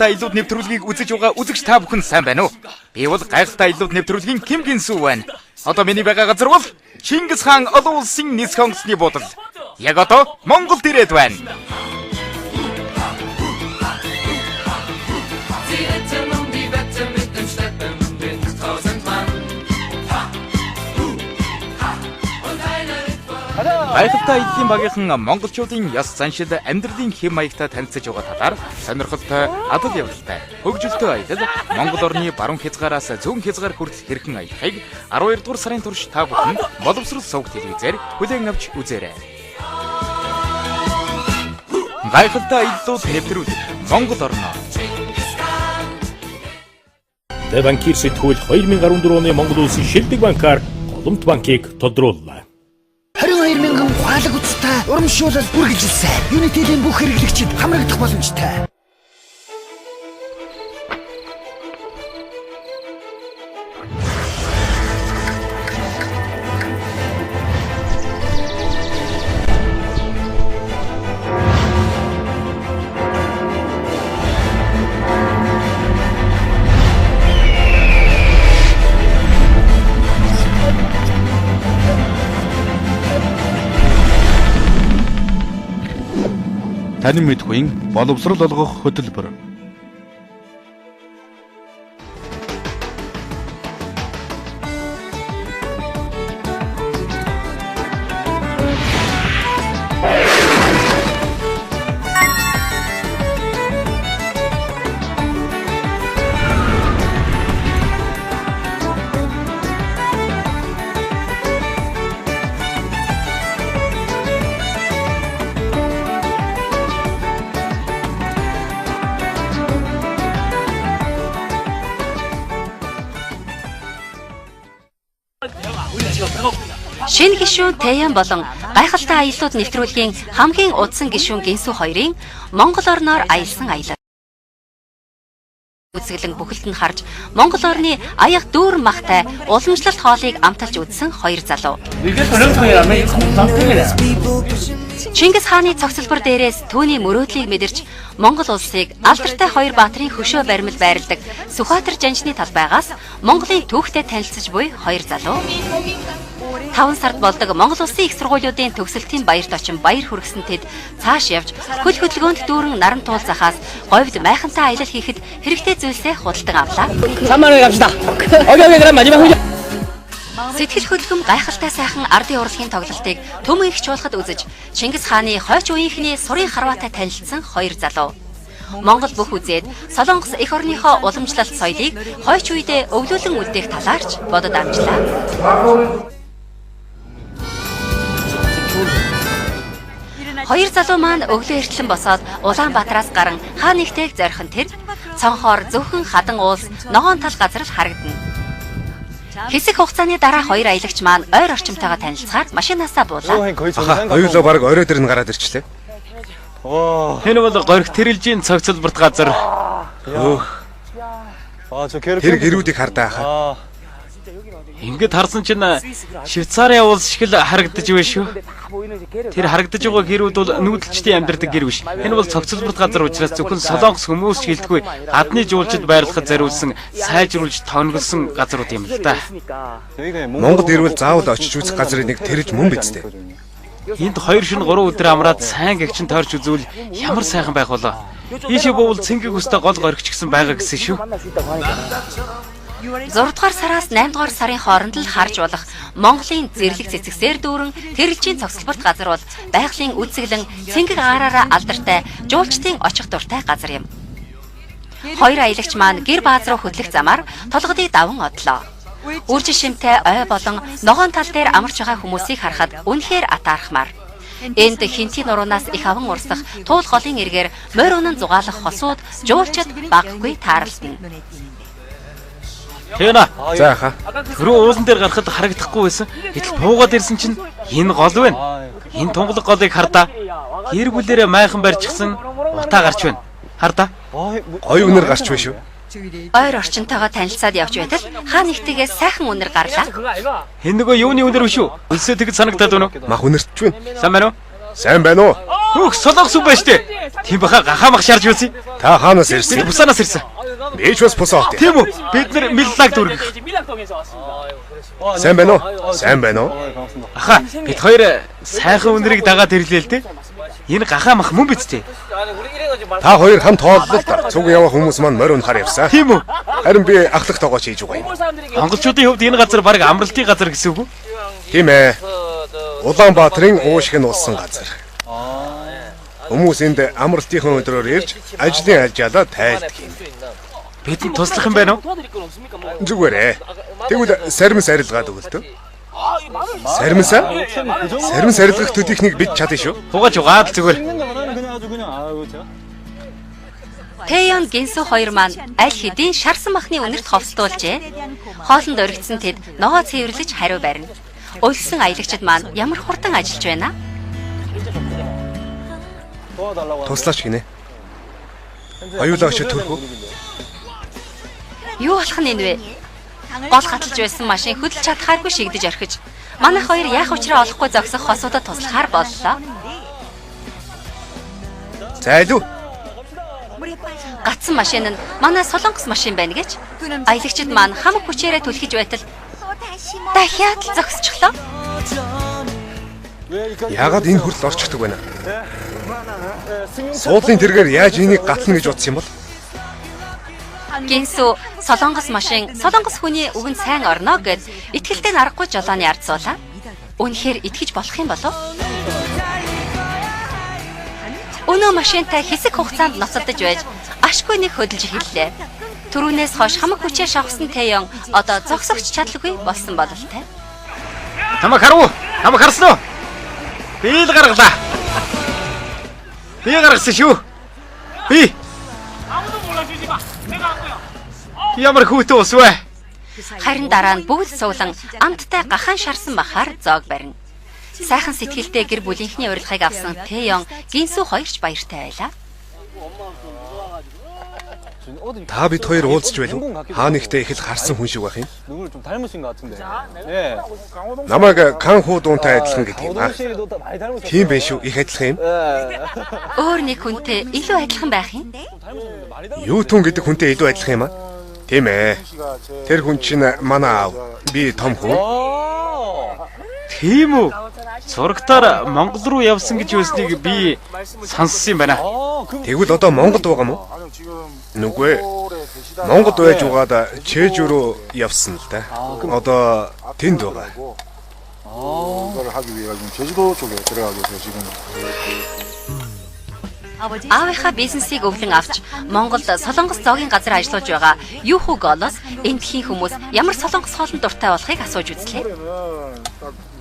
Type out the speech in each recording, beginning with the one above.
гайхалтай илүүд нэвтрүүлгийг үзэж байгаа үзэгч та бүхэн сайн байна уу? Би бол гайхалтай илүүд нэвтрүүлгийн Ким Гинсүү байна. Одоо миний байгаа газар бол Чингис хаан олон улсын нисэх онгоцны буудал. Яг одоо Монголд ирээд байна. Гайхалтай иллийн багийнхан монголчуудын ёс заншил амьдралын хэм маягтай танилцж байгаа талаар сонирхолтой адал явдалтай хөгжилтэй аялал Монгол орны баруун хязгаараас зүүн хязгаар хүртэл хэрхэн аялахыг 12 дугаар сарын турш та бүхэн боловсрол сувг телевизээр хүлээн авч үзээрэй. Гайхалтай илүүд нэвтрүүлэг Монгол орноо. Банкир сэтгүүл 2014 оны Монгол улсын шилдэг банкар Голомт банкыг тодрууллаа. 22,000 ухаалаг үстэй урамшуулал үргэлжилсэн. United-ийн бүх хэрэглэгчид хамрагдах боломжтой. Танин мэдхийн боловсрол олгох хөтөлбөр. Шинэ гишүүн Тэйян болон гайхалтай аяллууд нэвтрүүлгийн хамгийн удсан гишүүн Гинсүү хоёрын Монгол орноор аялсан аялал. Үзэглэн бүхэлд нь харж Монгол орны аяг дүүрэн махтай уламжлалт хоолыг амталж үзсэн хоёр залуу. Чингис хааны цогцлбор дээрээс түүний мөрөөдлийг мэдэрч Монгол улсыг алдартай хоёр баатарын хөшөө баримл байрладаг Сүхбаатар жанжны талбайгаас Монголын түүхтэй танилцж буй хоёр залуу. 5 сард болдог Монгол улсын их сургуулиудын төгсөлтийн баярт очин баяр хүргэсэн тэд цааш явж хөл хөдөлгөөнд дүүрэн наран туулзахаас говьд майхантай аялал хийхэд хэрэгтэй зүйлсээ худалдан авлаа. Сэтгэл хөдлөм гайхалтай сайхан ардын урлагийн тоглолтыг төмөн их чуулгад үзэж Чингис хааны хойч үеийнхний сурын харваатай танилцсан хоёр залуу. Монгол бүх үзээд Солонгос эх орныхоо уламжлалт соёлыг хойч үедээ өвлүүлэн үлдээх талаарч бодод амжлаа. Хоёр залуу маань өглөө эртлэн босоод Улаанбаатараас гарan хаан нэгтэйг зорихон тэр цонхоор зөвхөн хадан уулс ногоон тал газар л харагдана. Хэсэг хугацааны дараа хоёр аялагч маань ойр орчимтойгоо танилцахаар машинаасаа буулаа. Хоёулаа баг орой дээр нь гараад ирчлээ. Энэ бол горих тэрэлжийн цогцлборт газар. Тэр гэрүүдийг хардаа хаа. Ингээд харсан чинь Швейцарын улс шиг л харагдаж байна шүү. Тэр харагдаж байгаа гэрүүд бол нүүдэлчдийн амьдардаг гэр биш. Энэ бол цогцлборт газар учраас зөвхөн Солонгос хүмүүс шилдэггүй гадны жуулчид байрлахад зориулсан сайжруулж тонголсон газрууд юм л да. Монгол ирвэл заавал очиж үзэх газрын нэг тэрж мөн биз дээ. Энд 2 шөнө 3 өдөр амраад сайн гэгчин тойрч үзвэл ямар сайхан байх болоо. Ийшээ бовол цэнгэг өстэй гол горигч гисэн байгаа гэсэн шүү. 6 дугаар сараас 8 дугаар сарын хооронд л харж болох Монголын зэрлэг цэцгсээр дүүрэн тэрэлжийн цогцлборт газар бол байгалийн үзэглэн цэнгэг аараараа алдартай жуулчдын очих дуртай газар юм. Хоёр аялагч маань гэр бааз руу хөдлөх замаар толгодыг даван одлоо. Үржил шимтэй ой болон ногоон тал дээр амарч байгаа хүмүүсийг харахад үнэхээр атаархмаар. Энд хинтийн нуруунаас их аван урсах туул голын эргээр морь унан зугаалах хосууд жуулчид баггүй таарлтна. Тэна. За хаа. Рүү уулан дээр гарахад харагдахгүй байсан. Гэтэл буугаад ирсэн чинь энэ гол байна. Энэ тунгалаг голыг хардаа. Гэр бүлэрээ майхан барьчихсан утаа гарч байна. Хардаа. Гоё үнэр гарч байна шүү. Ойр орчинтойгоо танилцаад явж байтал хаан нэгтгээс сайхан үнэр гарлаа. Энэ нөгөө юуны үнэр биш үү? Үлсээ тэгж санагдаад байна уу? Мах үнэрч байна. Сайн байна уу? Сайн байна уу? Хөөх солонгос хүн байна штэ. Тийм баха гахаамах шарж үзье. Та хаанаас ирсэн? Бусанаас ирсэн. Би ч бас босоо. Тийм үү? Бид нэр Миллаг дүргэх. Сайн байна уу? Сайн байна уу? Аха, бид хоёр сайхан өнрийг дагаад ирлээ л дээ. Энэ гахаамах мөн биз дээ. Та хоёр хамт хооллолт цуг явах хүмүүс маань морь унахаар явсан. Тийм үү? Харин би ахлах тоогооч хийж байгаа юм. Монголчуудын хувьд энэ газар баг амралтын газар гэсэн үг үү? Тийм ээ. Улаанбаатарын уушиг нь улсан газар. Хүмүүс энд амралтынхан өдрөөр ирж ажлын альжаалаа тайлдаг юм. Бидэнд туслах юм байна уу? Зүгээрээ. Тэгвэл сармис арилгаад өгөлтөө. Сармисаа? Сармис арилгах төдийхнийг бид чадна шүү. Хугаж угаад л зүгээр. Тэйон Гинсу хоёр маань аль хэдийн шарсан махны үнэрт ховстуулжээ. Хоолнд оргицсан тэд ногоо цэвэрлэж хариу барина. Өлсөн аялагчид маань ямар хурдан ажиллаж байна? Туслаач гинэ. Аюулаач төрхөө. Юу болох нь энэ вэ? Гол гаталж байсан машин хөдөлж чадхааргүй шигдэж орхиж. Манайх хоёр яах учраа олохгүй зогсох хосуудад туслахаар боллоо. Зайлуу. Гацсан машин нь манай солонгос машин байна гэж. Аялагчид маань хамаг хүчээрээ түлхэж байтал дахиад л зогсчихлоо. Яагаад энэ хүртэл орчихдаг байна? Суудлын тэргээр яаж энийг гатна гэж бодсон юм бол? Гинсу солонгос машин солонгос хүний үгэнд сайн орно гэд итгэлтэй аргагүй жолооны ардсуулаа. Үнэхээр итгэж болох юм болов? Өнөө машинтай хэсэг хугацаанд ноцолдож байж ашгүй нэг хөдөлж эхэллээ. Түрүүнээс хойш хамаг хүчээр шавхсан Тэйон одоо зогсогч чадлагүй болсон бололтой. Тамаа харуу. Тамаа харсан уу? Би л гаргалаа. Би гаргасан шүү. Би. Ямар хүүтэн ус вэ? Харин дараа нь бүгд суулан амттай гахаан шарсан бахаар зоог барина. Сайхан сэтгэлтэй гэр бүлийнхний урилгыг авсан Тэйон Гинсу хоёрч баяртай байлаа. Та бид хоёр уулзч байв уу? Хаан ихтэй их л харсан хүн шиг байх юм. Намайг Канху дуунтай адилхан гэдэг юм аа. Тийм байх шүү, их адилхан юм. Өөр нэг хүнтэй илүү адилхан байх юм. Юутун гэдэг хүнтэй илүү адилхан юм аа. Тийм ээ. Тэр хүн чинь манай аав. Би том хүн. Тийм үү? Зурагтаар Монгол руу явсан гэж хэлснийг би сонссон юм байна. Тэгвэл одоо Монголд байгаа мó? Нүгүй. Монголд байж угаада Чежу руу явсан л да. Одоо тэнд байгаа. 이걸 하기 위해서 지금 제주도 쪽에 들어가게 돼서 지금 Аавынхаа бизнесийг өвлөн авч Монголд солонгос зоогийн газар ажиллаж байгаа Юху Голос эндхийн хүмүүс ямар солонгос хоолнд дуртай болохыг асууж үзлээ.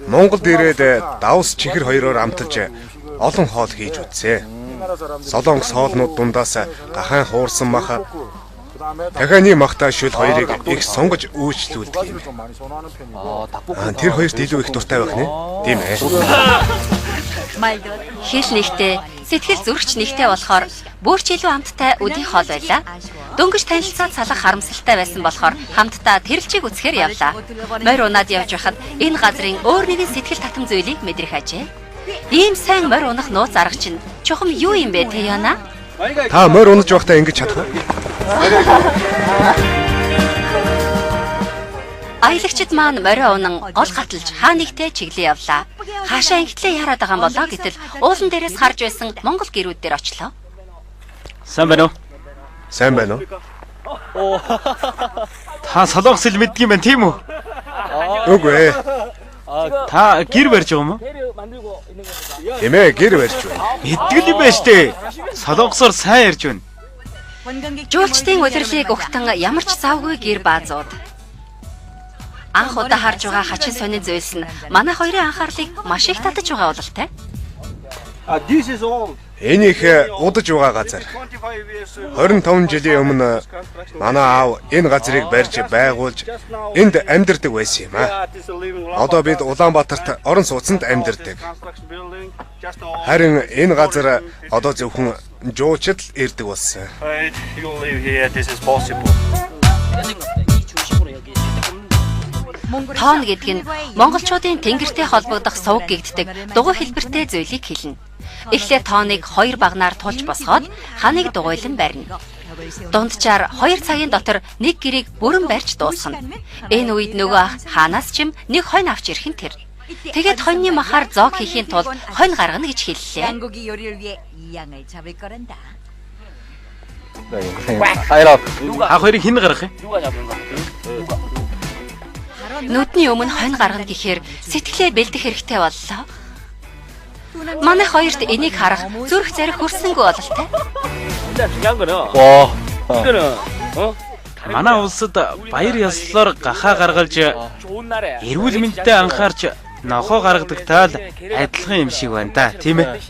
Монголд ирээд давс чихэр хоёроор амталж олон хоол хийж үзье. Солонгос хоолнууд дундаас гахаан хуурсан мах, дахианы махтай шүл хоёрыг их сонгож үйлчлүүлдэг юм. Тэр хоёрт илүү их дуртай байх нэ. Тийм ээ. Хэл нэгтэй, сэтгэл зүрхч нэгтэй болохоор бөөрч илүү амттай өдий хоол байлаа. Дөнгөж танилцаад салах харамсалтай байсан болохоор хамтдаа тэрэлжийг үсгээр явлаа. Морь унаад явж байхад энэ газрын өөр нэгэн сэтгэл татам зүйлийг мэдрэх ажээ. Ийм сайн морь унах нууц арга чинь чухам юу юм бэ Тэйона? Та морь унаж байхдаа ингэж чадах уу? Аялагчид маань морио унан гол гаталж хаа нэгтэй чиглээ явлаа. Хаашаа ингэтлээ яраад байгаа юм болоо гэтэл уулан дээрээс харж байсан монгол гэрүүд дээр очлоо. Сайн байна уу? Сайн байна уу? Та солонгос хэл мэддэг юм байна тийм үү? Үгүй ээ. Та гэр барьж байгаа юм уу? Тийм ээ, гэр барьж байна. Мэддэг юм байна штэ. Солонгосоор сайн ярьж байна. Жуулчдын удирлыг өгтөн ямар ч завгүй гэр баазууд. Анх удаа харж байгаа хачин сони зүйлс нь манай хоёрын анхаарлыг маш их татаж байгаа бололтой. Энийг удаж байгаа газар. 25 жилийн өмнө манай аав энэ газрыг барьж байгуулж энд амьдардаг байсан юм аа. Одоо бид Улаанбаатарт орон сууцнд амьдардаг. Харин энэ газар одоо зөвхөн жуучид л ирдэг болсон. Тоон гэдэг нь монголчуудын тэнгэртэй холбогдох сувг гэгддэг дугуй хэлбэртэй зүйлийг хэлнэ. Эхлээд тооныг 2 багнаар тулж босгоод ханыг дугуйлан барина. Дунджаар 2 цагийн дотор нэг гэрийг бүрэн барьж дуусгана. Энэ үед нөгөө ах хаанаас ч юм нэг хонь авч ирэх нь тэр. Тэгээд хоньны махаар зоог хийхийн тулд хонь гаргана гэж хэллээ. 양고기 요리를 위해 이 양을 잡을 거란다. Ах хоёрыг хэн гаргах юм? Нүдний өмнө хонь гаргана гэхээр сэтгэлээ бэлдэх хэрэгтэй боллоо. Манай хоёрт энийг харах зүрх зарих хүрсэнгүй бололтой. Манай улсад баяр ёслолоор гахаа гаргалж эрүүл мэндэд анхаарч нохоо гаргадаг таал адилхан юм шиг байна да, тийм ээ?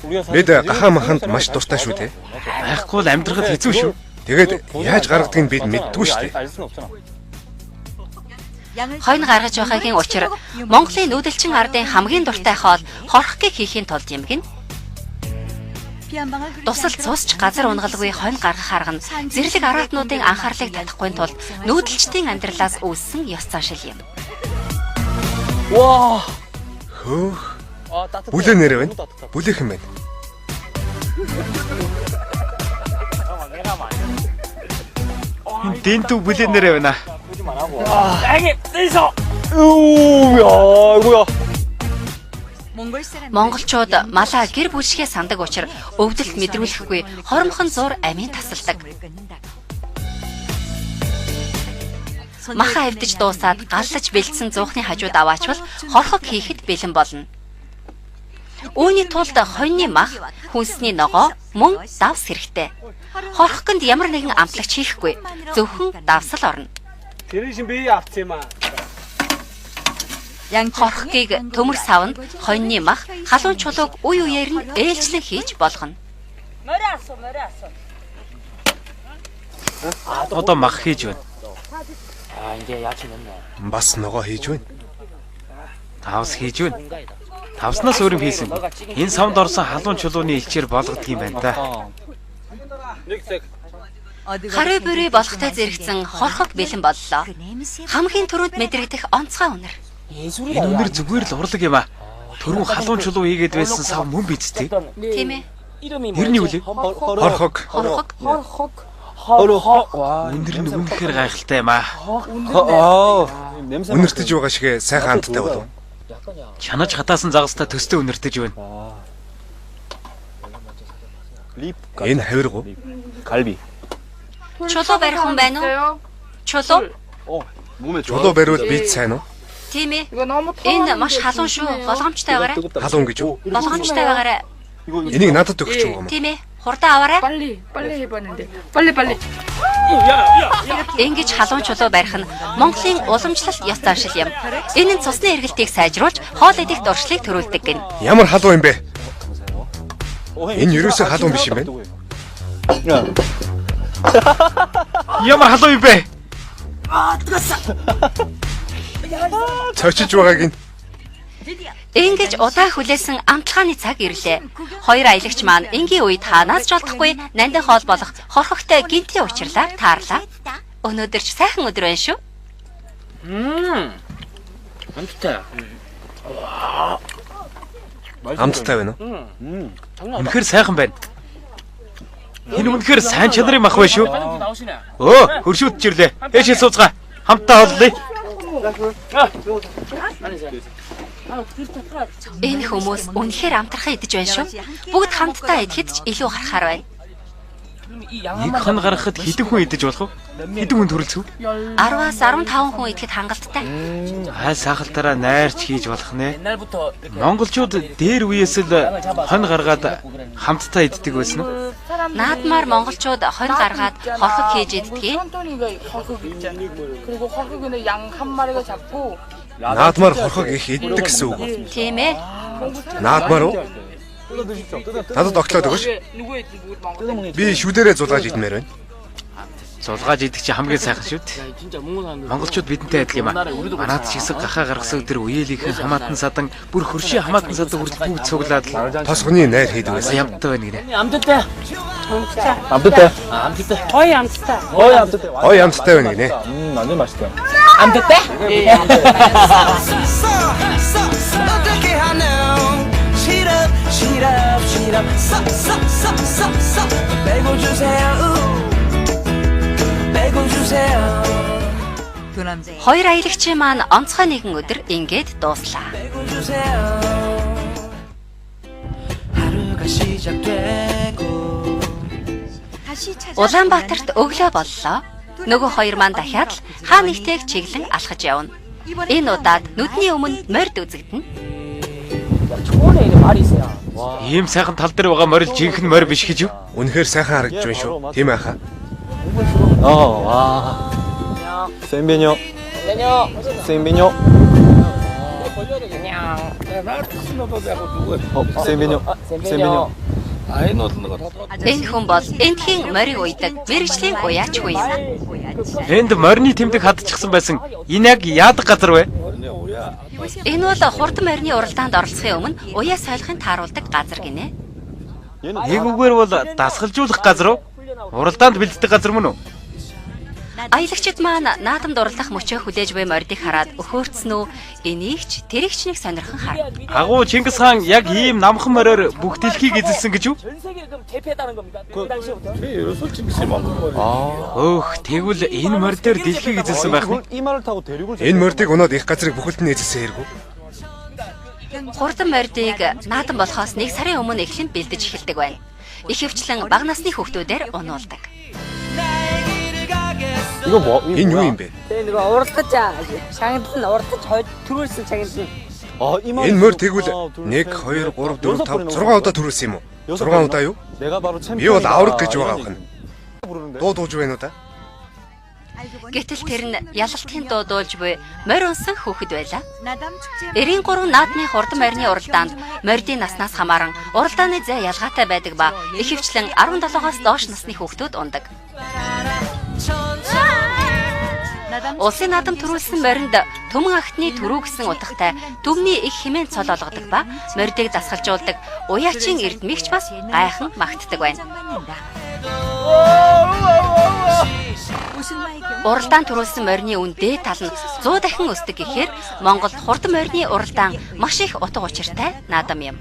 Бид гахаа маханд маш дуртай шүү те. Байхгүй л амьдрахад хэцүү шүү. Тэгээд яаж гаргадгийг бид мэддгүй шүү дээ. Хонь гаргаж байхын учир Монголын нүүдэлчин ардын хамгийн дуртай хоол хорхгийг хийхийн тулд юм гин. Тусал цусч газар унгалгүй хонь гаргах арга нь зэрлэг араатнуудын анхаарлыг татахгүй тулд нүүдэлчдийн амьдралаас үүссэн ёс заншил юм. Хөөх. Бүлээ нэрэ байна. Бүлээхэн байна. Дэнтүү бүлэнэрээ байна. Монголчууд малаа гэр бүлшгээ сандаг учраас өвдөлт мэдрүүлэхгүй хоромхон зур амийн тасалдаг. Маха авдиж дуусаад галлаж бэлдсэн зуухны хажууд аваачвал хорхог хийхэд бэлэн болно. Үүний тулд хоньны мах, хүнсний ногоо, мөн давс хэрэгтэй. Хорхогонд ямар нэгэн амтлагч хийхгүй, зөвхөн давсал орно. Хорхогийг төмөр савнд хоньны мах, халуун чулууг үе үеэр нь ээлжлэн хийж болгоно. Одоо мах хийж байна. Бас ногоо хийж байна. Тавс хийж байна. Тавснаас өөр юм хийсэн. Энэ савнд орсон халуун чулууны илчээр болгодог юм байна да. Хараа бүрий болохтой зэрэгцэн хорхог бэлэн боллоо. Хамгийн түрүүнд мэдрэгдэх онцгой үнэр. Энэ үнэр зүгээр л урлаг юм а. Түрүүн халуун чулуу хийгээд байсан сав мөн биз дээ. Тийм ээ. Нэрний үлээ. Хорхог. Үнэр нь үнэхээр гайхалтай юм а. Үнэртэж байгаа шиг сайхан амттай болов. Чанаж хатаасан загастай төстэй үнэртэж байна. Энэ хавиргуу. Чулуу барих хүн байна уу? Чулуу? Чулуу бариул бид сайн уу? Тийм ээ. Энэ маш халуун шүү. Болгоомжтой байгаарай. Халуун гэж үү? Болгоомжтой байгаарай. Энийг надад өгч байгаа юм. Тийм ээ. Хурдан аваарай. 빨리 해봤는데 빨리. Ингэж халуун чулуу барих нь Монголын уламжлалт ёс заншил юм. Энэ нь цусны эргэлтийг сайжруулж хоол идэх дуршлыг төрүүлдэг гин. Ямар халуун юм бэ? Энэ ерөөсөө халуун биш юм байна. Ямар халуун юм бэ? Цочиж байгааг нь Ингэж удаа хүлээсэн амтлагааны цаг ирлээ. Хоёр аялагч маань энгийн үед хаанаас ч олдохгүй нандин хоол болох хорхогтой гинтийн учирлаар таарлаа. Өнөөдөр ч сайхан өдөр байна шүү. амттай байна уу? Үнэхээр сайхан байна. Энэ үнэхээр сайн чанарын мах байна шүү. Өө, хөршүүд чирлээ. Ээшээ сууцгаа. Хамтдаа хооллоо. Энэ хүмүүс үнэхээр амтрахаа идэж байна шүү. Бүгд хамтдаа идэхэд ч илүү харахаар байна. Нэг хон гаргахад хэдэн хүн идэж болох вэ? Хэдэн хүн төрөлцөв? 10-аас 15 хүн идэхэд хангалттай. Сайхалтараа найрч хийж болох нэ. Монголчууд дээр үеэс л хон гаргаад хамтдаа иддэг байсан уу? Наадмаар монголчууд хонь гаргаад хорхог хийж иддэг. 그리고 화극은 양 한 마리가 잡고 Наадмаар хорхог их иддэг гэсэн үг. Тийм ээ. Наадмаар уу? Надад оглоод өгөөш. Би шүдэрээ зулгааж идмээр байна. Зулгааж идэх чинь хамгийн сайхан шүү дээ. Монголчууд бидэнтэй адил юм а. Манайд ч хэсэг гахаа гаргасан өдөр үеэлийнхэн хамаатан садан бүр хөршийн хамаатан садан хүртэл бүгд цуглаад Тосгоны найр хийдэг байсан. ямттай байна гинэ. Ой амттай байна гинэ. 완전 맛있다. 안 됐대? 두 남자 Хоёр аялагчийн маань онцгой нэгэн өдөр ингээд дууслаа. Улаанбаатарт өглөө боллоо. Нөгөө хоёр маань дахиад л хаа нэгтэйг чиглэн алхаж явна. Энэ удаад нүдний өмнө морд үзэгдэнэ. Ийм сайхан тал дээр байгаа морил жинхэнэ морь биш гэж юу? Үнэхээр сайхан харагдж байна шүү. Тийм ээ хаа. Сэмбиньо. Сэмбиньо. Сэмбиньо. Сэмбиньо. Энэ хүн бол энтхийн морийг уйдаг мэрэгжлийн уяач хүн юм. Энд морины тэмдэг хадчихсан байсан. Энэ яг яадаг газар вэ? Энэ бол хурдан морины уралдаанд оролцохын өмнө уяа солихын тааруулдаг газар гинэ. Нэг үгээр бол дасгалжуулах газар уу? Уралдаанд бэлддэг газар мөн үү? Аялагчид маань наадамд урлах мөчөө хүлээж буй мордыг хараад өхөөрцөн үү? Энийг ч тэрийг ч нэг сонирхон хар. Агуу Чингис хаан яг ийм намхан мороор бүх дэлхийг эзэлсэн гэж юу? Өөх, тэгвэл энэ морь дээр дэлхийг эзэлсэн байх нь. Энэ мордыг өнөөд их газрыг бүхэлд нь эзэлсэн хэрэг үү? Хурдан мордыг наадам болохоос 1 сарын өмнө эхлэн бэлдэж эхэлдэг байна. Ихэвчлэн бага насны хүүхдүүдээр унуулдаг. Энэ юу юм бэ? Тэгээ нөгөө уралдаж шагналын уралдаж төрүүлсэн шагналын. Энэ морь тэгвэл 1 2 3 4 5 6 удаа төрүүлсэн юм уу? 6 удаа юу? Би бол авраг гэж байгаа юм. Дуу дууж байна уу та? Гэтэл тэр нь ялалтын дуу дуулж буй морь унсан хүүхэд байлаа. 93 наадмын хурдан морины уралдаанд мордын наснаас хамааран уралдааны зай ялгаатай байдаг ба ихэвчлэн 17-оос доош насны хүүхдүүд ундаг. Улсын наадам төрүүлсэн моринд төмөн агтны төрүү гэсэн утгатай төвний их хэмээн цол олгодог ба мордыг дасгалжуулдаг уяачийн эрдмигч бас гайхан магтдаг байна. Уралдаан төрүүлсэн морины үндэ тал нь 100 дахин өсдөг гэхээр Монголд хурдан морины уралдаан маш их утга учиртай наадам юм.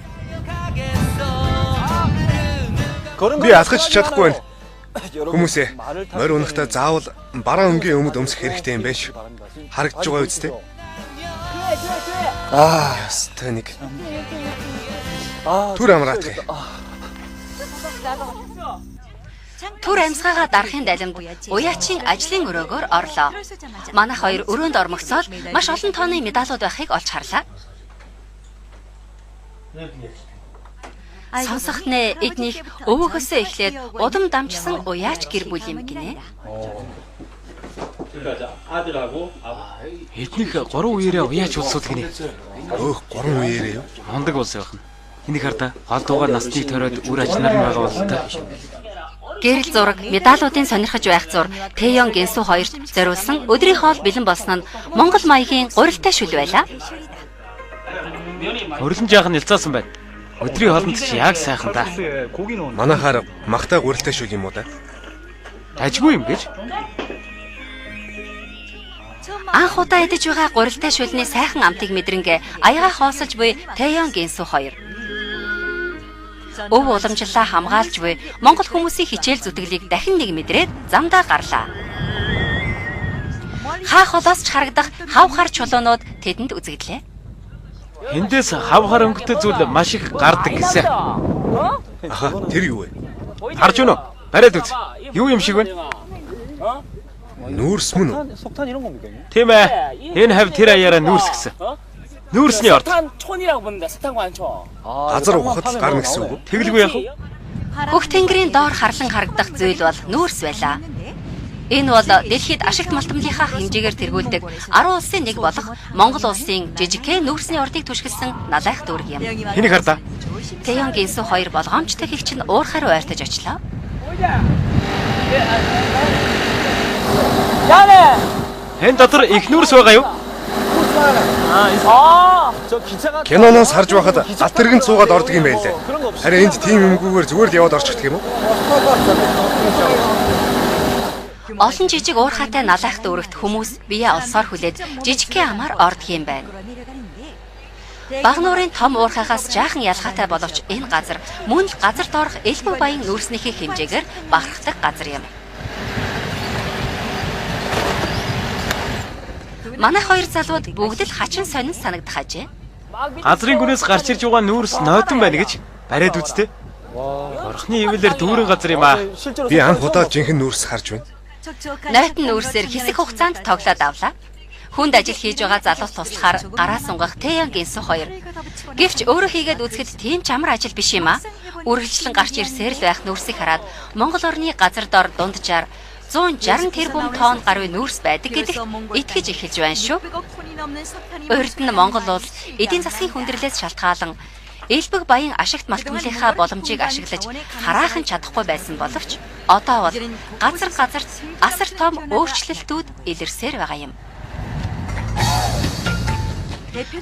Би алхаж чадахгүй байна. Хүмүүсээ морь унахтаа заавал бараа өнгийн өмд өмсөх хэрэгтэй юм байж. Харагдж байгаа үстэй. Ястай нэг. Түр амраатгий. Түр амьсгаагаа дарахын далимд уяачийн ажлын өрөөгөөр орлоо. Манайх хоёр өрөөнд ормогцоод маш олон тооны медалууд байхыг олж харлаа. Сонсохт нэ эднийх өвөөгөөсөө эхлээд удам дамжсан уяач гэр бүл юм гинэ. Эднийх 3 үеэрээ уяач улсууд гинэ. Өөх 3 үеэрээ юу? Мондөг улс байх нь. Энийг хардаа гол дугаар насныг төрөөд үр ажнаар нь байгаа бол та. Гэрэл зураг, медалуудын сонирхож байх зур Тэйон Гэнсүү хоёрт зориулсан өдрийн хоол бэлэн болсон нь Монгол маягийн гурилтай шүл байлаа. Өрлөн жаахан нэлцаасан байна. Өдрийн хоолнд ч яг сайхан та. Манайхаар магтай гурилтай шүл юм уу та? Ажгүй юм гэж. Анх удаа идэж байгаа гурилтай шүлний сайхан амтыг мэдрэнгээ аяга хоосолж буй Тэйон Гэнсүү хоёр. Өв уламжлалаа хамгаалж буй Монгол хүмүүсийн хичээл зүтгэлийг дахин нэг мэдрээд замдаа гарлаа. Хаа холоос ч харагдах хавхар чулуунууд тэдэнд үзэгдлээ. Эндээс хавхар өнгөтэй зүйл маш их гардаг гэсэн. Аха, тэр юу вэ? Харж байна уу? Бариад үз. Юу юм шиг вэ? Нүүрс мөн үү? Тийм ээ. Энэ хав тэр аяараа нүүрс гэсэн. Нүүрсний орд. Газар ухад гарна гэсэн үг үү? Тэгэлгүй яах вэ? Хөх тэнгэрийн доор харлан харагдах зүйл бол нүүрс байлаа. Энэ бол дэлхийд ашигт малтамлынхаа хэмжээгээр тэргүүлдэг 10 улсын нэг болох Монгол улсын жижигхэн нүүрсний ордыг түшгэлсэн налайх дүүрэг юм. Хэнийг хардаа? Тэйон Гэнсүү хоёр болгоомжтой хэгч нь уурхаар ойртож очлоо. Хэн дотор их нүүрс байгаа юу? Киноноос харж байхад алт тэргэнд суугаад ордог юм байлээ. Харин энд тийм юмгүйгээр зүгээр л яваад орчихдаг юм уу? Олон жижиг уурхаатай налайх дүүрэгт хүмүүс бие олсоор хүлээд жижигхэн амаар ордог юм байна. Баг нуурын том уурхаагаас жаахан ялгаатай боловч энэ газар мөн л газар доорх элбэг баян нүүрснийхээ хэмжээгээр багархдаг газар юм. Манай хоёр залууд бүгд л хачин сонин санагдах ажээ. Газрын гүнээс гарч ирж байгаа нүүрс нойтон байна гэж бариад үзтээ. Орхны ивэлэр дүүрэн газар юм аа. Би анх удаа жинхэнэ нүүрс харж байна. Нойтон нүүрсээр хэсэг хугацаанд тоглоод авлаа. Хүнд ажил хийж байгаа залуус туслахаар гараа сунгах Тэян Гинсу хоёр. Гэвч өөрөө хийгээд үзэхэд тийм ч амар ажил биш юм аа. Үргэлжлэн гарч ирсээр л байх нүүрсийг хараад Монгол орны газар дор дунджаар 160 тэрбум тонн гаруй нүүрс байдаг гэдэгт итгэж эхэлж байна шүү. Урд нь Монгол улс эдийн засгийн хүндрэлээс шалтгаалan элбэг баян ашигт малтмлынхаа боломжийг ашиглаж хараахан чадахгүй байсан боловч одоо бол газарт асар том өөрчлөлтүүд илэрсээр байгаа юм.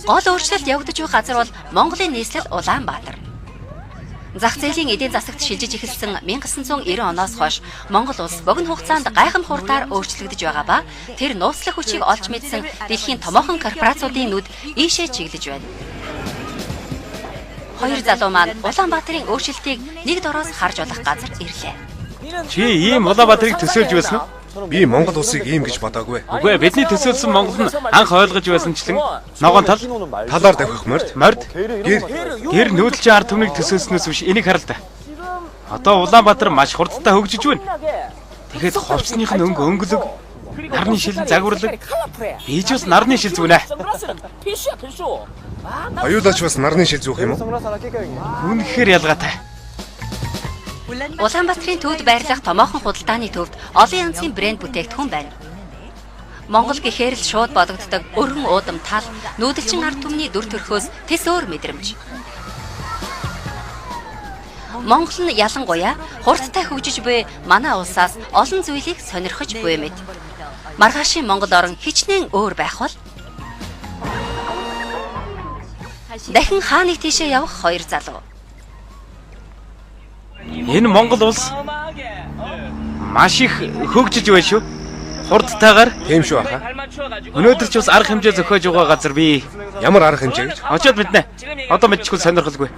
Гол өөрчлөлт явагдаж буй газар бол Монголын нийслэл Улаанбаатар. Зах зээлийн эдийн засагт шилжиж эхэлсэн 1990 оноос хойш Монгол улс богино хугацаанд гайхамшигтаар өөрчлөгдөж байгаа ба тэр нууцлах хүчийг олж мэдсэн дэлхийн томоохон корпорациудын нүд ийшээ чиглэж байна. Хоёр залуу маань Улаанбаатарын өөрчлөлтийг нэг дороос харж болох газар ирлээ. Чи ийм Улаанбаатарыг төсөөлж байсан уу? Би Монгол улсыг ийм гэж бодоагүй. Үгүй бидний төсөөлсөн Монгол нь анх ойлгож байсанчлан ногоон талаар давхих морд. Гэр нүүдэлчин ард түмнийг төсөөлснөөс биш энийг харал та. Одоо Улаанбаатар маш хурдтай хөгжиж байна. Тэгэхэд ховцных нь өнгөлөг, нарны шилэн загварлаг, бийж бас нарны шил зүгнэ. Аюулаач бас нарны шил зүүх юм уу? Үнэхээр ялгаатай. Улаанбаатарын төвд байрлах томоохон худалдааны төвд олон янзын брэнд бүтээгдэхүүн байна. Монгол гэхээр л шууд бодогддог өргөн уудам тал, нүүдэлчин ард түмний дүр төрхөөс тэс өөр мэдрэмж. Монгол нь ялангуяа хурдтай хөгжиж буй манай улсаас олон зүйлийг сонирхож буй мэд. Маргаашийн Монгол орн хичнээн өөр байх бол дахин хааны тийшээ явах хоёр залуу. Энэ Монгол улс маш их хөгжиж байна шүү. Хурдтайгаар тийм шүү аха. Өнөөдөр ч бас арга хэмжээ зохиож байгаа газар би. Ямар арга хэмжээ гэж? Очоод мэднэ. Одоо мэдчихгүй сонирхолгүй.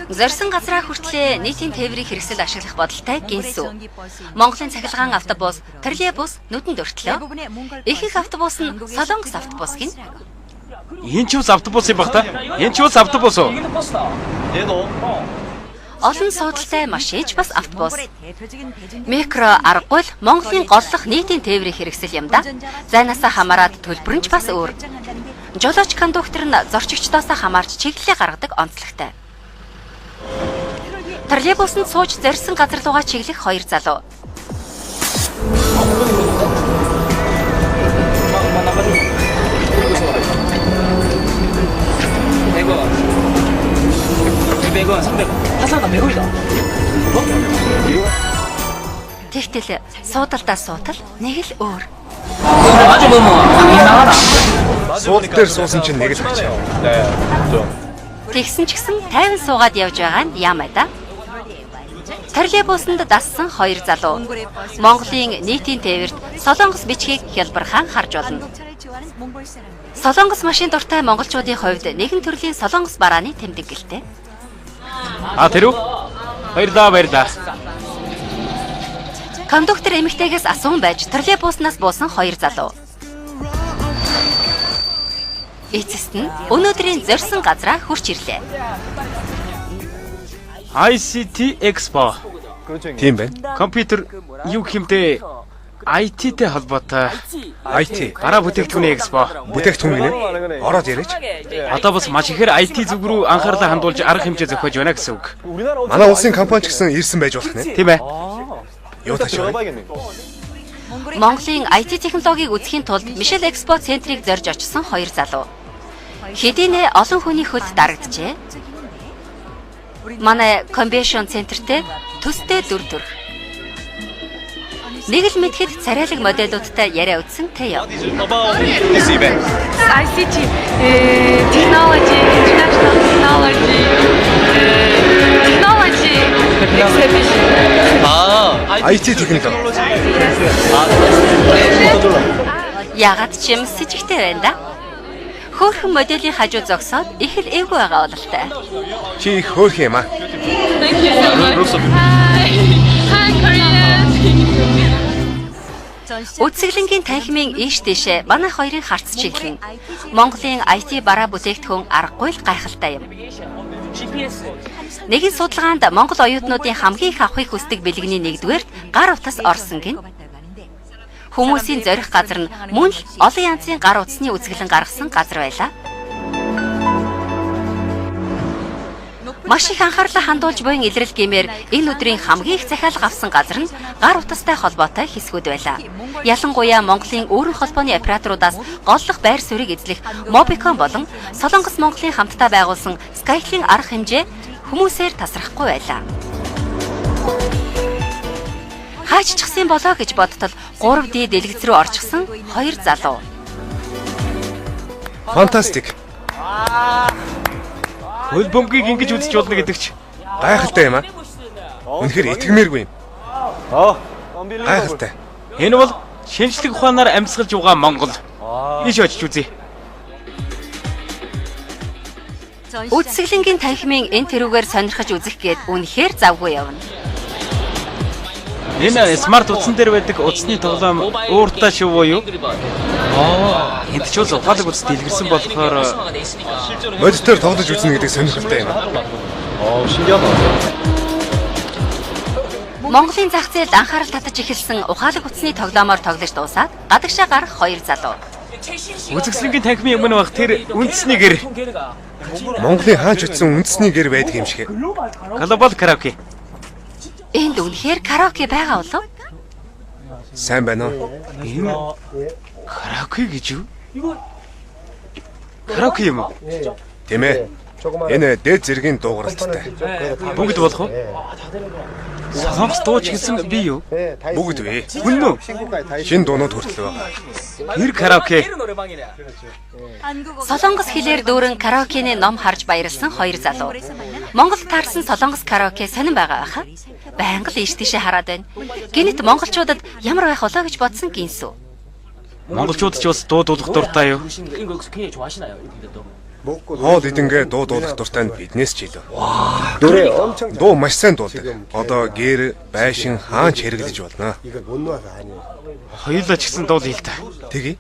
Зорьсон газраа хүртлээ нийтийн тээврийг хэрэгсэл ашиглах бодолтой Гинсу. Монголын цахилгаан автобус, троллейбус нүдэнд өртлөө. Ихэнх автобус нь Солонгос автобус гин. Энэ ч бас автобус юм баг та. Энэ ч бас автобус уу? Олон суудалтай машинч бас автобус. Микро аргагүй л Монголын голлох нийтийн тээврийг хэрэгсэл юм да. Зайнасаа хамаарад төлбөр нь ч бас өөр. Жолооч кондуктор нь зорчигчдоос хамаарч чиглэлээ гаргадаг онцлогтой. Троллейбусанд сууж зорьсон газар руугаа чиглэх хоёр залуу. Тэгтэл суудалдаа суутал нэг л өөр. Сууд дээр суусан чинь нэг л ачаа. Тэгсэн ч гэсэн тайван суугаад явж байгаа нь яамай да. Троллейбусанд дассан хоёр залуу. Монголын нийтийн тээвэрт Солонгос бичгийг хялбархан харж болно. Солонгос машин дуртай монголчуудын хувьд нэгэн төрлийн солонгос барааны тэмдэг гэлтэй. Тэр үү? Баярлаа. Кондуктор эмэгтэйгээс асуун байж троллейбуснаас буусан хоёр залуу. Эцэст нь өнөөдрийн зорьсон газраа хурч ирлээ. ICT Expo. Тийм байна. Компьютер юу хэмтэй IT-тэй холбоотой. IT гараа бүтээгдэхүүний экспо. Бүтээгдэхүүн гинэ. Ороод яриач. Одоо бас маш ихээр IT зүг рүү анхаарлаа хандуулж арга хэмжээ зохиож байна гэсэн үг. Манай улсын компани ч гэсэн ирсэн байж болох нэ. Тийм ээ. Юу тааш вэ? Монголын IT технологиг үзэхийн тулд Мишель Экспо центрийг зорж очсон хоёр залуу. Хэдийнэ олон хүний хөлд дарагджээ. Манай конвеншн центртэй төстэй дүр төрх. Нэг л мэдхэд царайлаг модельудтай яриа үтсэн Тэё. ICT, technology, international technology exhibition. IT технологи. Ягаад ч юм сэжигтэй байна да. Хөөрхөн моделийн хажуу зогсоод их л эвгүй байгаа бололтой. Чи их хөөрх юм аа. Үзэсгэлэнгийн танхимын ийш тийшээ манай хоёрын харц чиглэн. Монголын IT бараа бүтээгдэхүүн аргагүй л гайхалтай юм. Нэгэн судалгаанд Монгол оюутнуудын хамгийн их авахыг хүсдэг бэлгэний нэгдүгээрт гар утас орсон гин. Хүмүүсийн зорих газар нь мөн л олон янзын гар утасны үзэсгэлэн гаргасан газар байлаа. Маш их анхаарлаа хандуулж буйн илрэл гэмээр энэ өдрийн хамгийн их захиалга авсан газар нь гар утастай холбоотой хэсгүүд байлаа. Ялангуяа Монголын өөрийн холбооны операторуудаас голлох байр суурийг эзлэх Mobicom болон Солонгос Монголын хамтдаа байгуулсан Skytel-ийн арга хэмжээ хүмүүсээр тасрахгүй байлаа. Хааччихсан болоо гэж бодтол 3D дэлгэц рүү орчихсон хоёр залуу. Фантастик. Хөл бөмбөгийг ингэж үзэж болно гэдэг ч Гайхалтай юм аа. Үнэхээр итгэмээргүй юм. Гайхалтай. Энэ бол шинжлэх ухаанаар амьсгалж байгаа Монгол. Ийш очиж үзье. Үзэсгэлэнгийн танхимын энэ тэрүүгээр сонирхож үзэх гээд үнэхээр завгүй явна. Энэ смарт утсан дээр байдаг утасны тоглоом ууртаа шүү юу? Энд ч бол ухаалаг утас дэлгэрсэн болохоор Модитор тоглож үзнэ гэдэг сонирхолтой юм. Монголын зах зээлд анхаарал татаж эхэлсэн ухаалаг утасны тоглоомоор тоглож дуусаад гадагшаа гарах хоёр залуу. үзэсгэлэнгийн танхимын өмнө байх тэр үндэсний гэр. Монголын хаач утсан үндэсний гэр байдаг юм шиг. Глобал караоке. Энд үнэхээр караоке байгаа болов? Сайн байна уу? Энэ караоке гэж юу? Караоке юм уу? Тийм ээ. Энэ дээд зэргийн дуугаралтай. Бүгд болох уу? Солонгос дууч гэсэн би юу? Бүгд вэ? Хүн үү? Шинэ дуунууд хүртэл байгаа. Тэр караоке. Солонгос хэлээр дүүрэн караокены ном харж баярлсан хоёр залуу. Монголд таарсан солонгос караоке сонирн байгаа байхаа. Байнга л ийш тийшээ хараад байна. Гэнэт монголчуудад ямар байх болоо гэж бодсон гинсүү. Монголчууд ч бас дуудуулах дуртай юу? Хоол идэнгээ дуудуулах дуртай нь биднээс ч илүү. Дуу маш сайн дуулдаг. Одоо гэр, байшин хаач хэрэглэж болно. Хоёулаа ч гэсэн дуул хэлтэй. Тэгье.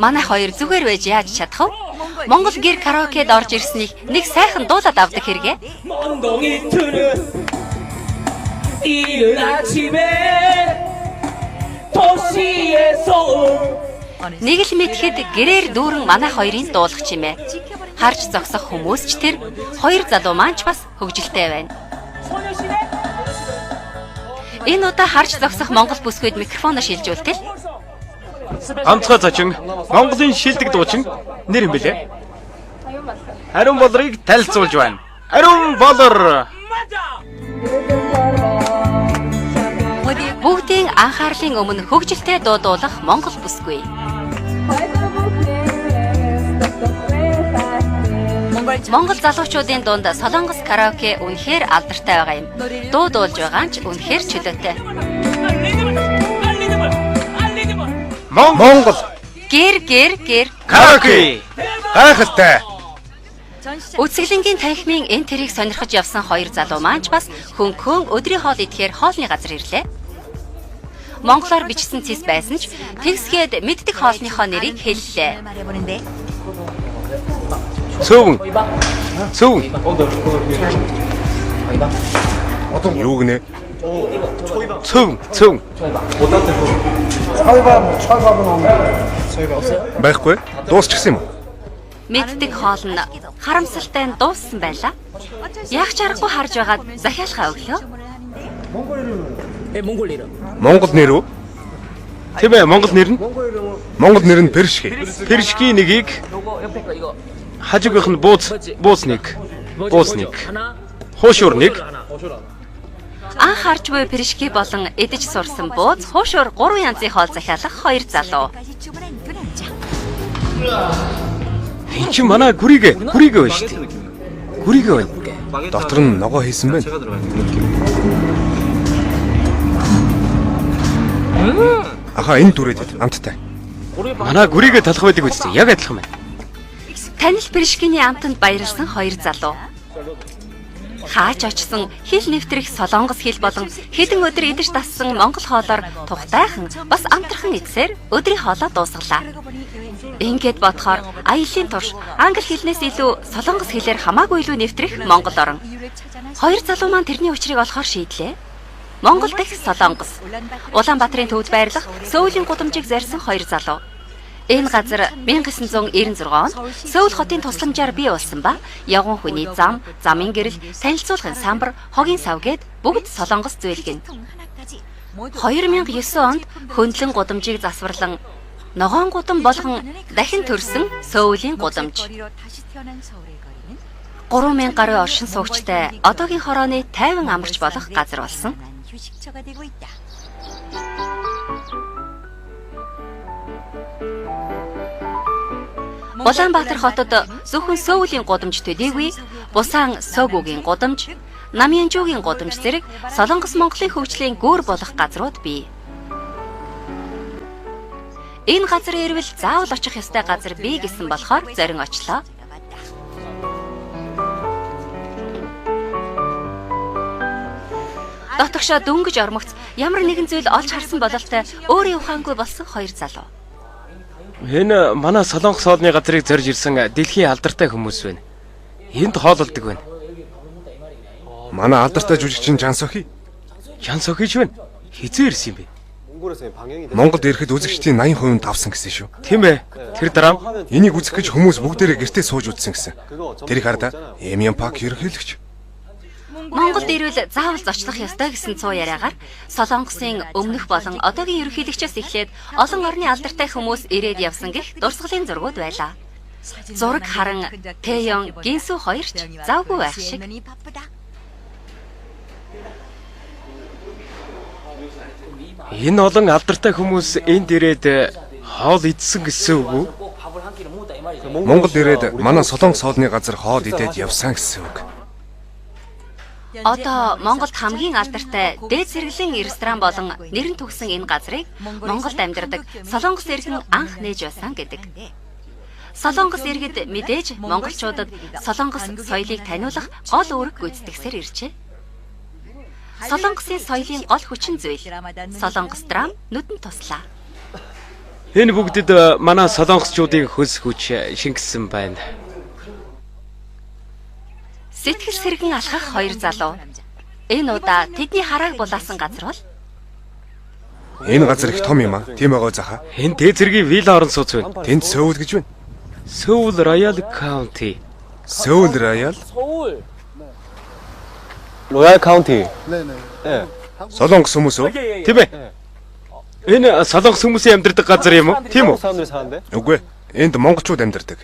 Манай хоёр зүгээр байж яаж чадах вэ? Монгол гэр караокед орж ирснийг нэг сайхан дуулаад авдаг хэрэгэ. Нэг л мэдхэд гэрээр дүүрэн манай хоёрын дуулах чимээ. Харж зогсох хүмүүс ч тэр хоёр залуу маань ч бас хөвгөлтэй байна. Энэ удаа харж зогсох монгол бүсгүйд микрофоноо шилжүүлтэл. Ганцхан зочин Монголын шилдэг дуучин нэр юм бэлээ. Ариун болрыг танилцуулж байна. Ариун болор. Бүгдийн анхаарлын өмнө хөгжилтэй дуудуулах монгол бүсгүй. Монгол залуучуудын дунд солонгос караоке үнэхээр алдартай байгаа юм. Дуу дуулж байгаа нь ч үнэхээр чөлөөтэй. Монгол гэр караоке. Гайхалтай. Үзэсгэлэнгийн танхимын энэ тэрийг сонирхож явсан хоёр залуу маань ч бас хөнхөн өдрийн хоол идэхээр хоолны газар ирлээ. Монголоор бичсэн цэс байсан ч тэгсгээд мэддэг хоолныхоо нэрийг хэллээ. Цөөн. Юу гинэ? Цөөн. Байхгүй. Дуусчихсан юм уу? Мэддэг хоол нь харамсалтай нь дууссан байлаа. Яг ч аргагүй харж байгаад захиалгаа өглөө. Монгол нэр үү? Тийм ээ, Монгол нэр нь. Монгол нэр нь Першки. Першки нэгийг хажуугийнх нь буузныг. Хуушуур нэг. Анх харж буй Першки болон эдэж сурсан бууз, хуушуур 3 янзын хоол захиалах хоёр залуу. Энд чи манай гүрийгээ байна шүү дээ. Гүрийгээ байна. Дотор нь ногоо хийсэн байна. Аха энэ дүрээд амттай. Манай гүрийгээ талах байдаг үстэй. Яг адилхан байна. Танил Пришкиний амтанд баярлсан хоёр залуу. Хаач очсон хил нэвтрэх солонгос хил болон хэдэн өдөр идэж тассан монгол хоолоор тухтайхан бас амтархан идсээр өдрийн хоолоо дуусгалаа. Ингээд бодохоор аяллийн турш англи хэлнээс илүү солонгос хэлээр хамаагүй илүү нэвтрэх монгол орон. Хоёр залуу маань тэрний учрыг олохоор шийдлээ. Монгол дахь солонгос. Улаанбаатарын төвд байрлах Сөүлийн гудамжийг зарьсан хоёр залуу. Энэ газар 1996 онд Сөүл хотын тусламжаар бий болсон ба явган хүний зам, замын гэрэл, танилцуулгын самбар, хогийн сав гээд бүгд солонгос зүйлгэн. 2009 онд хөндлөн гудамжийг засварлан ногоон гудам болгон дахин төрсөн Сөүлийн гудамж. 3000 гаруй оршин суугчтай одоогийн хорооны тайван амарч болох газар болсон. Улаанбаатар хотод зөвхөн Сөүлийн гудамж төдийгүй Бусан Согугийн гудамж, Намянжуугийн гудамж зэрэг Солонгос Монголын хөгжлийн гүүр болох газрууд бий. Энэ газар ирвэл заавал очих ёстой газар бий гэсэн болохоор зорин очлоо. Дотогшоо дөнгөж ормогц ямар нэгэн зүйл олж харсан бололтой өөрөө ухаангүй болсон хоёр залуу. Энэ манай солонгос хоолны газрыг зорж ирсэн дэлхийн алдартай хүмүүс байна. Энд хоололдог байна. Манай алдартай жүжигчин Жан Сохи. Жан Сохиж байна. Хизээ ирсэн юм бэ? Монголд ирэхэд үзэгчдийн 80% давсан гэсэн шүү. Тийм ээ. Тэр дараа энийг үзэх гэж хүмүүс бүгдээрээ гэртээ сууж үзсэн гэсэн. Тэрийг хараад Эмиан Пак ерөнхийлөгч Монголд ирвэл заавал зочлох ёстой гэсэн цуу яриагаар Солонгосын өмнөх болон одоогийн ерөнхийлөгчөөс эхлээд олон орны алдартай хүмүүс ирээд явсан гэх дурсгалын зургууд байлаа. Зураг харан Тэйон, Гинсү хоёр ч завгүй байх шиг. Энэ олон алдартай хүмүүс энд ирээд хоол идсэн гэсэн үг үү? Монголд ирээд манай солонгос хоолны газар хоол идээд явсан гэсэн үг. Одоо Монголд хамгийн алдартай дээд зэрэглэлийн ресторан болон нэрэн төгсөн энэ газрыг Монголд амьдардаг солонгос иргэн анх нээж байсан гэдэг. Солонгос иргэд мэдээж монголчуудад солонгос соёлыг таниулах гол үүрэг гүйцэтгсээр иржээ. Солонгосын соёлын гол хүчин зүйл солонгос драм нүдэн туслаа. Энэ бүгдэд манай солонгосчуудын хөлс хүч шингэсэн байна. Сэтгэл сэргэн алхах хоёр залуу. Энэ удаа тэдний харааг булаасан газар бол энэ газар их том юм аа. Тийм байгаа заха. Энэ дээд зэргийн вилла орон сууц байна. Тэнд Сөүл гэж байна. Сөүл Royal County. Сөүл Royal. Royal County. Солонгос хүмүүс үү? Тийм ээ. Энэ солонгос хүмүүсийн амьдардаг газар юм уу? Тийм үү? Үгүй. Энд монголчууд амьдардаг.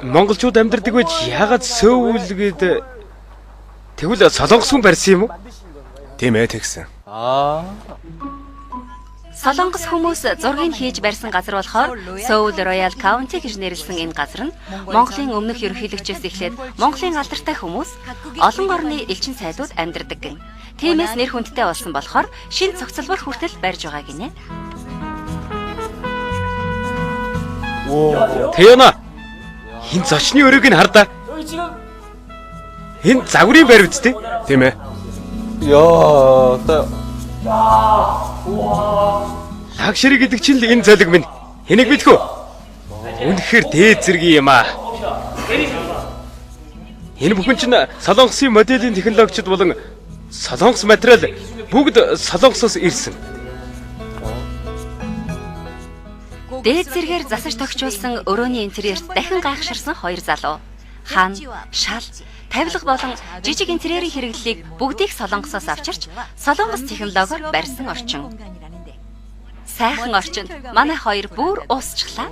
Монголчууд амьдардаг байж ягаад Сөүл гээд тэгвэл солонгос хүн барьсан юм уу? Тийм ээ тэгсэн. Солонгос хүмүүс зургийг хийж барьсан газар болохоор Сөүл Royal County гэж нэрлсэн энэ газар нь Монголын өмнөх ерөнхийлөгчөөс эхлээд Монголын алдартай хүмүүс олон орны элчин сайдууд амьдардаг гэн. Тиймээс нэр хүндтэй болсон болохоор шинэ цогцлбор хүртэл барьж байгаа гинэ. Тэйона. Энэ зочны өрөөг нь хардаа. Энэ загварын байр үст тийм ээ. Яа, лагшери гэдэг чинь л энэ золиг минь. Хэнийг мэдэх үү? Үнэхээр дээд зэргийн юм аа. Энэ бүхэн чинь солонгосын моделийн технологичд болон солонгос материал бүгд солонгосоос ирсэн. Дээд зэргээр засаж тогтчулсан өрөөний интерьерт дахин гайхширсан хоёр залуу. Хан, шал, тавилга болон жижиг интерьерийн хэрэглэлийг бүгдийг солонгосоос авчирч солонгос технологиор барьсан орчин. Сайхан орчинд манай хоёр бүр уусчлаа.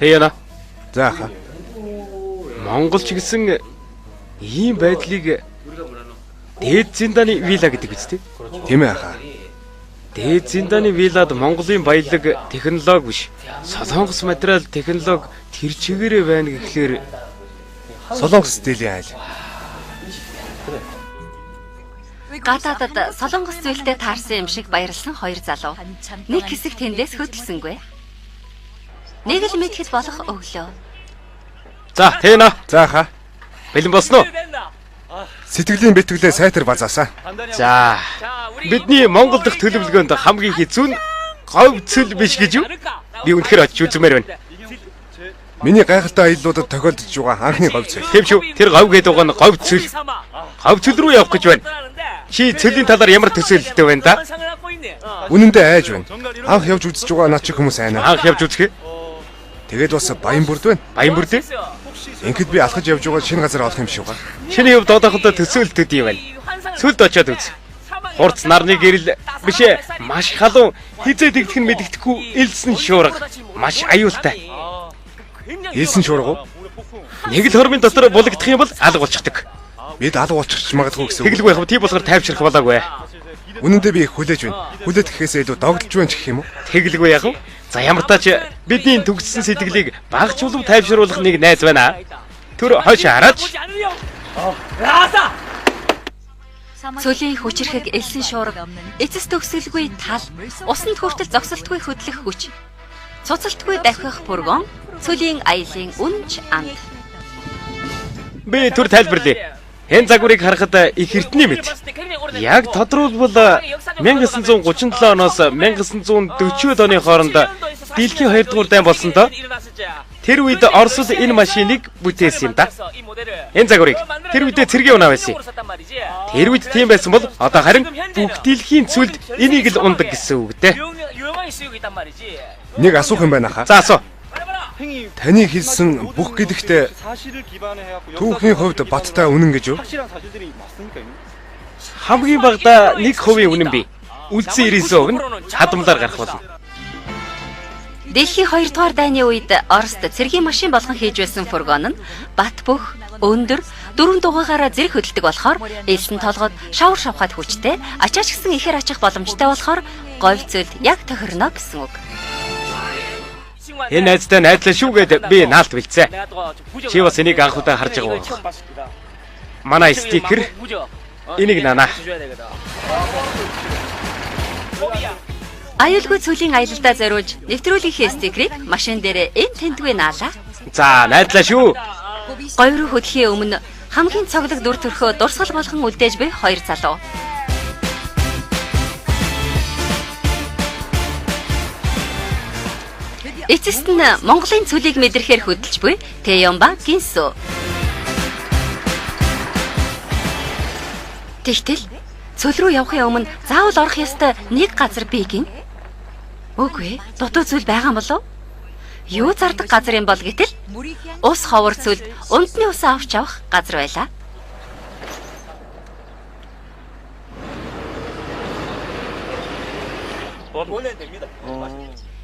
Тэйона. Заха. Монголч гэсэн ийм байдлыг дээд зиндааны вилла гэдэг үстэй. Тийм ээ хаа. Дээд зиндааны виллад Монголын баялаг технологи биш. Солонгос материал технологи тэр чигээрээ байна гэхлээр солонгос стилийн айл. Гадаадад солонгос зүйлтэй таарсан юм шиг баярлсан хоёр залуу. Нэг хэсэг тэндээс хөдөлсөнгүй. нэг л мэдхэд болох өглөө. За, Тэна. За хаа. Бэлэн босноо. Сэтгэлийн бэтгэлээ сайтар базаасаа. За. Бидний Монгол дахь төлөвлөгөөнд хамгийн хэцүү нь говь цөл биш гэж юу? Би үнэхээр очиж үзмээр байна. Миний гайхалтай аяллуудад тохиолдож байгаа анхны говь цөл. Тийм шүү. Тэр говь гэдэг байгаа нь говь цөл. Говь цөл рүү явах гэж байна. Чи цөлийн талаар ямар төсөөлөлтэй байна да? Үнэндээ айж байна. Анх явж үзэж байгаа над чих хүмүүс айна. Анх явж үзэх. Тэгээд бас Баянбүрд байна. Баянбүрд ээ? Ингээд би алхаж явж байгаа шинэ газар олох юм шиг байна. Шиний хувьд одоохондоо төсөөлөлтүүд юм байна. Сүлд очиод үз. Хурц нарны гэрэл биш ээ. Маш халуун хизээ дэгдэх нь мэддэхгүй элсэн шуурга. Маш аюултай. Элсэн шуурга уу? Нэг л хормын дотор булагдах юм бол алга болчихдог. Бид алга болчихч магадгүй гэсэн. Тэгэлгүй яг тийм болохоор тайвшрах болоогүй. Үнэндээ би их хүлээж байна. Хүлээд гэхээсээ илүү догдолж байна ч гэх юм уу? Тэгэлгүй яг. За ямар тач бидний төгссөн сэтгэлийг багцуулав тайвшруулах нэг найз байна. Тэр хойш хараач. Цөлийн хүчрэхэг элсэн шуурга, эцэс төгсөлгүй тал, усанд хүртэл зогсолтгүй хөдлөх хүч. Цуцалтгүй давхих бүргон, цөлийн аялын үнж анд. Би түр тайлбарлая. Энэ загварыг харахад их эртний мэд. Яг тодруулбал 1937 оноос 1940 оны хооронд дэлхийн 2 дугаар дайн болсон доо. Тэр үед Оросд энэ машиныг бүтээсэн юм да. Энэ загварыг тэр үедээ цэргийн унаа байсан. Тэр үед тийм байсан бол одоо харин бүх дэлхийн цүлд энийг л ундаг гэсэн үг дээ. Нэг асуух юм байна хаа. За асуу. Таны хэлсэн бүх гэдэгтээ түүхийн хувьд баттай үнэн гэж юу? Хамгийн багадаа 1% үнэн бий. Үлдсэн 99% нь хадамлаар гарах болно. Дэлхийн 2 дугаар дайны үед Оросд цэргийн машин болгон хийж байсан фургон нь бат бөх, өндөр, 4 дугаараараа зэрэг хөдөлдөг болохоор элсэн толгойд шавар шавхаад хүчтэй, ачаач гисэн ихээр ачих боломжтой болохоор говь цөлд яг тохирно гэсэн үг. Энэ найзтай найдлаа шүүгээд би наалт бэлцээ. Чи бас энийг анх удаа харж байгаа уу? Манай стикер. Энийг нана. Аюулгүй цөлийн аялалдаа зориулж нэвтрүүлгийнхээ стикерийг машин дээрээ энэ тентгүй наалаа. За, найдлаа шүү. Говь руу хөдлөхийн өмнө хамгийн цоглог дүр төрхөө дурсгал болгон үлдээж буй хоёр залуу. Эцэст нь Монголын цөлийг мэдрэхээр хөдөлж буй Тэйонба Гинсу. Тэгтэл цөл рүү явахын өмнө заавал орох ёстой нэг газар бий гин. Үгүй, дутуу цөл байгаа юм болов? Юу зардаг газар юм бол гэтэл ус ховор цөлд унтны усаа авч явах газар байлаа.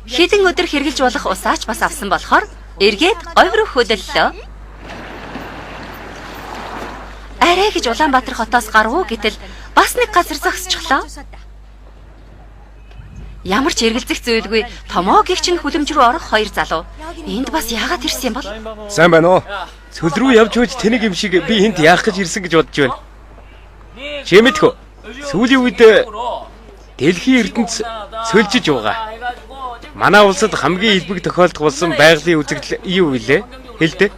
Хэдэн өдөр хэрглэж болох усаач бас авсан болохоор эргээд говь руу хөдлөлөө. Арай гэж Улаанбаатар хотоос гарвуу гэтэл бас нэг газар зогсчихлоо. Ямар ч эргэлзэх зүйлгүй томоо гихчин хүлэмж рүү орох хоёр залуу. Энд бас яагаад ирсэн юм бол? Сайн байна уу? Цөл рүү явж хөөж тэнэг юм шиг би энд яах гэж ирсэн гэж бодож байна. Чи мэдхүү? Сүүлийн үед дэлхийн ертөнц сөлжиж байгаа. Манай улсад хамгийн илбэг тохиолдол болсон байгалийн үзэгдэл юу вэ? Хэлдэ.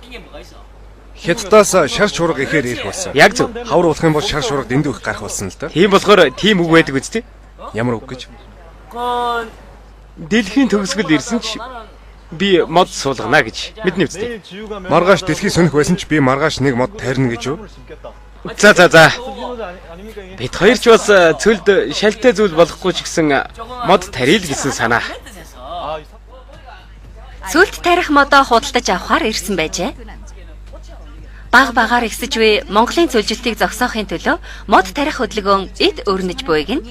Хятадаас шар шуурга ихээр ирэх болсон. Яг зөв. Хавар болох юм бол шар шуурга дэндүү их гарах болсон л доо. Тийм болохоор тийм үг байдаг үстэй. Ямар үг гэж? Дэлхийн төгсгөл ирсэн ч би мод суулгана гэж мэднэ үстэй. Маргааш дэлхий сөнөх байсан ч би маргааш нэг мод тарина гэж юу? За. Бид хоёр ч бас цөлд шалтай зүйл болохгүй ч гэсэн мод тарил гэсэн санаа. Цөлд тарих модоо худалдаж авахар ирсэн байжээ. Баг багаар ихсэж буй Монголын цөлжилтийг зогсоохын төлөө мод тарих хөдөлгөөн эд өрнөж буйг нь.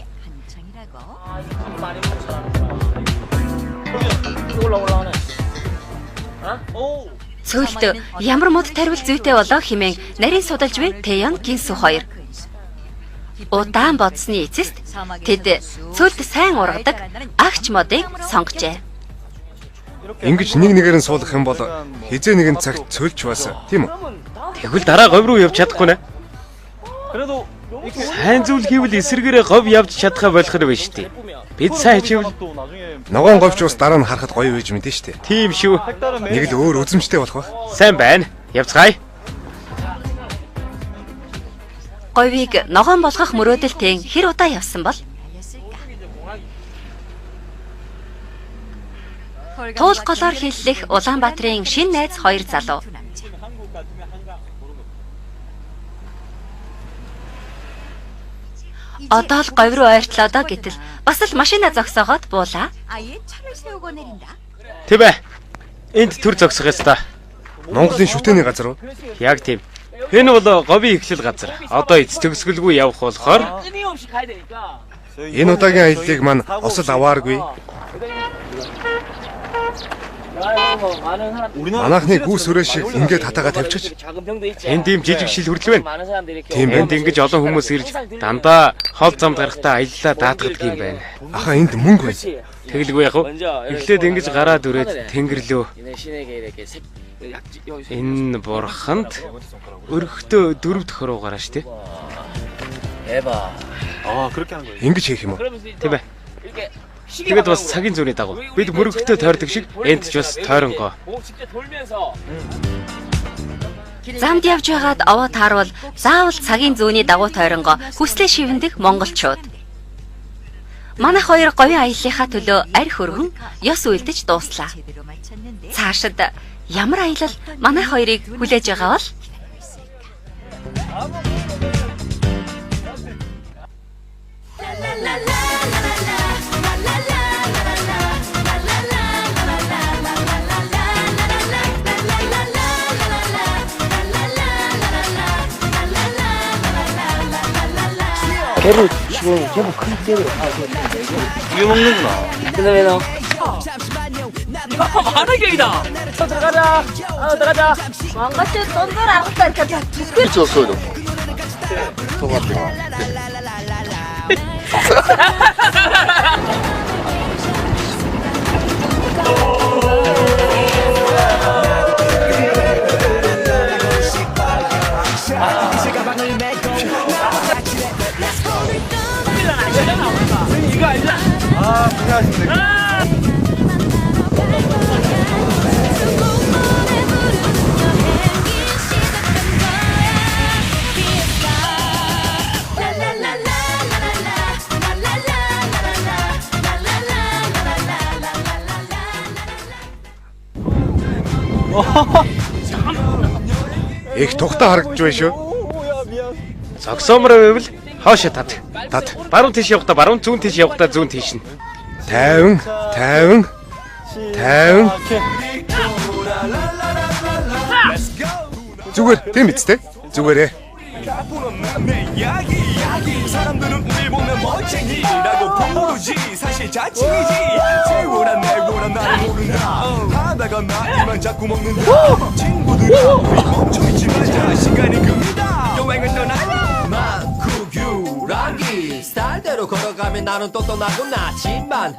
Цөлд ямар мод таривал зүйтэй болоо хэмээн нарийн судалж буй Тэйон Гинсу хоёр. Удаан бодсны эцэст тэд цөлд сайн ургадаг агч модыг сонгожээ. Ингиж нэг нэгээр нь суулгах юм бол хизээ нэгэн цагт цөлж бас тийм үү? Тэгвэл дараа говь руу явж чадахгүй нэ. Сайн зүйл хийвэл эсэргээрээ говь явж чадхаа болох нь байна шүү дээ. Бид сайн хийвэл Ногоон говьч ус дараа нь харахад гоё байж мэдэн штэ. Тийм шүү. Нэг л өөр үзэмжтэй болох ба. Сайн байна. Явцгаая. Говийг ногоон болгох мөрөөдөлтийн хэр удаа явсан бол? Туул голоор хиллэх Улаанбаатарын шинэ найз хоёр залуу. Одоо л говь руу ойртлоо доо гэтэл бас л машина зогсоогоод буулаа. Тэвэ. Энд төр зогсох ёстой. Монголын шүтэний газар уу? Яг тийм. Энэ бол говийн эхлэл газар. Одоо эц төгсгөлгүй явах болохоор Энэ удаагийн аяллыг мань осол авааргүй. Манайхны гүс өрөө шиг ингээд хатаага тавьчих. энд ийм жижиг шил хүртэл байна. Тийм Энд байна. ингэж олон хүмүүс ирж дандаа хол замд гарахтаа аяллаа даатгадаг юм байна. Аха энд мөнгө байна. Тэгэлгүй яг уу. Эхлээд ингэж гараад үрээд тэнгэрлөө. Энэ бурханд өргөхдөө 4 дахь руу гараа штэ. Ингэж хийх юм уу? Тийм ээ. Тэгээд бас цагийн зүйний дагуу бид мөрөгтөө тойрдог шиг энд ч бас тойронгоо. Замд явж байгаад овоо таарвал заавал цагийн зүүнний дагуу тойронгоо хүслээ шивэндэх монголчууд. Манайх хоёр говийн аяллахаа төлөө арх өргөн ёс үйлдэж дууслаа. Цаашид ямар аялал манайх хоёрыг хүлээж байгаа бол? 개를 지금 제법 큰 개로 이거 먹는구나. 그다음에 너. 만화경이다. 들어가자. 들어가자. 망가져 돈들 아무것도 안 가져. 그렇죠, 소요. 토마토. 이거 알자. 아, 고생하셨습니다. Их тухтаа харагдж байна шүү. Зогсоомор байвал хоошо тат. Баруун тийш явахдаа баруун, зүүн тийш явахдаа зүүн тийш нь. 50. Зүгээр тийм биз дээ. Зүгээрээ. 사람들은 우리 보면 멋쟁이라고 부르지 사실 자칭이지 최고란 내고란 나를 모른다 하다가 나이만 자꾸 먹는다 친구들아 우리 멈춰있지 말자 시간이 금이다 여행을 떠나니 만쿠규라기 스타일대로 걸어가면 나는 또 떠나고 나지만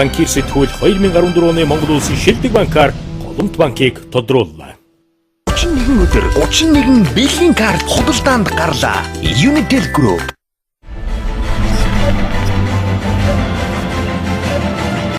Банкир сэтгүүл 2014 оны Монгол Улсын шилдэг банкар Голомт банкыг тодрууллаа. 31 өдөр 31 бэлгийн карт худалдаанд гарлаа. Unitel Group